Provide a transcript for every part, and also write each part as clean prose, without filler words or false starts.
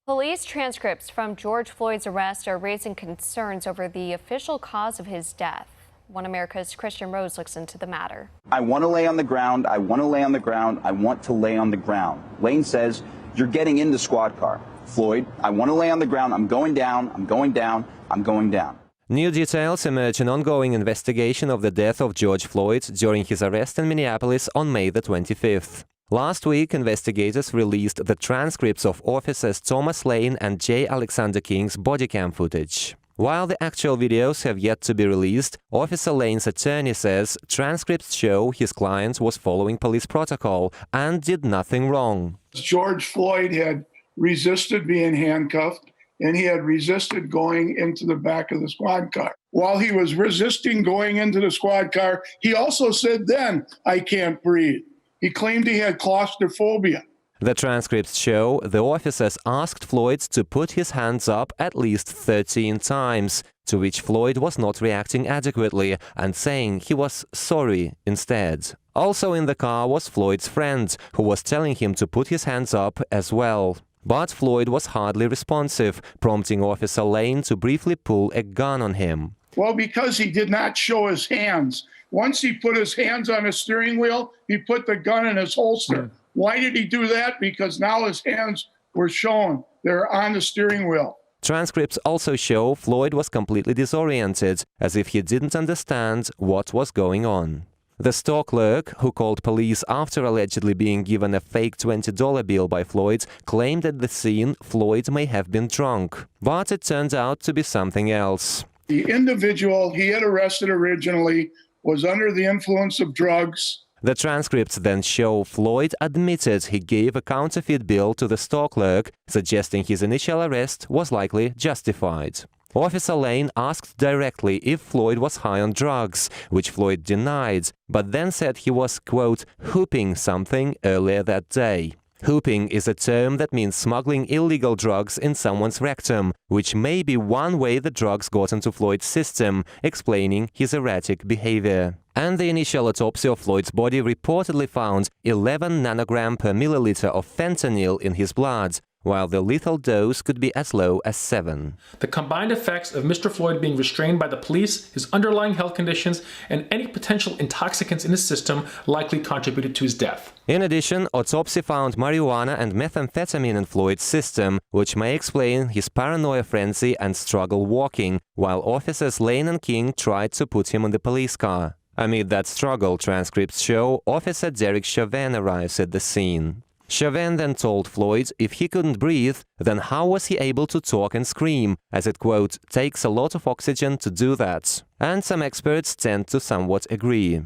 Police transcripts from George Floyd's arrest are raising concerns over the official cause of his death. One America's Christian Rose looks into the matter. I want to lay on the ground. I want to lay on the ground. I want to lay on the ground. Lane says, you're getting in the squad car. Floyd, I want to lay on the ground. I'm going down. I'm going down. I'm going down. New details emerge in ongoing investigation of the death of George Floyd during his arrest in Minneapolis on May the 25th. Last week, investigators released the transcripts of officers Thomas Lane and J. Alexander King's body cam footage. While the actual videos have yet to be released, Officer Lane's attorney says transcripts show his client was following police protocol and did nothing wrong. George Floyd had resisted being handcuffed, and he had resisted going into the back of the squad car. While he was resisting going into the squad car, he also said then, "I can't breathe." He claimed he had claustrophobia. The transcripts show the officers asked Floyd to put his hands up at least 13 times, to which Floyd was not reacting adequately and saying he was sorry instead. Also in the car was Floyd's friend, who was telling him to put his hands up as well. But Floyd was hardly responsive, prompting Officer Lane to briefly pull a gun on him. Well, because he did not show his hands. Once he put his hands on his steering wheel, he put the gun in his holster. Why did he do that? Because now his hands were shown. They're on the steering wheel. Transcripts also show Floyd was completely disoriented, as if he didn't understand what was going on. The store clerk, who called police after allegedly being given a fake $20 bill by Floyd, claimed at the scene Floyd may have been drunk. But it turned out to be something else. The individual he had arrested originally was under the influence of drugs. The transcripts then show Floyd admitted he gave a counterfeit bill to the store clerk, suggesting his initial arrest was likely justified. Officer Lane asked directly if Floyd was high on drugs, which Floyd denied, but then said he was, quote, hooping something earlier that day. Hooping is a term that means smuggling illegal drugs in someone's rectum, which may be one way the drugs got into Floyd's system, explaining his erratic behavior. And the initial autopsy of Floyd's body reportedly found 11 nanogram per milliliter of fentanyl in his blood, while the lethal dose could be as low as 7. The combined effects of Mr. Floyd being restrained by the police, his underlying health conditions, and any potential intoxicants in his system likely contributed to his death. In addition, autopsy found marijuana and methamphetamine in Floyd's system, which may explain his paranoia frenzy and struggle walking, while officers Lane and King tried to put him in the police car. Amid that struggle, transcripts show Officer Derek Chauvin arrives at the scene. Chauvin then told Floyd if he couldn't breathe, then how was he able to talk and scream, as it, quote, takes a lot of oxygen to do that. And some experts tend to somewhat agree.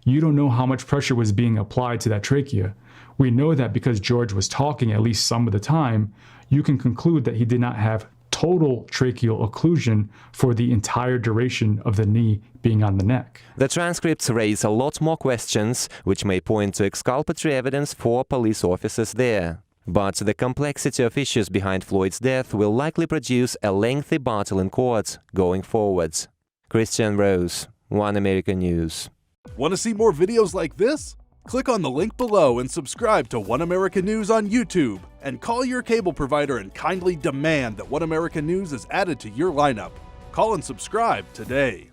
You don't know how much pressure was being applied to that trachea. We know that because George was talking at least some of the time, you can conclude that he did not have total tracheal occlusion for the entire duration of the knee being on the neck. The transcripts raise a lot more questions, which may point to exculpatory evidence for police officers there. But the complexity of issues behind Floyd's death will likely produce a lengthy battle in court going forward. Christian Rose, One American News. Want to see more videos like this? Click on the link below and subscribe to One American News on YouTube, and call your cable provider and kindly demand that One American News is added to your lineup. Call and subscribe today.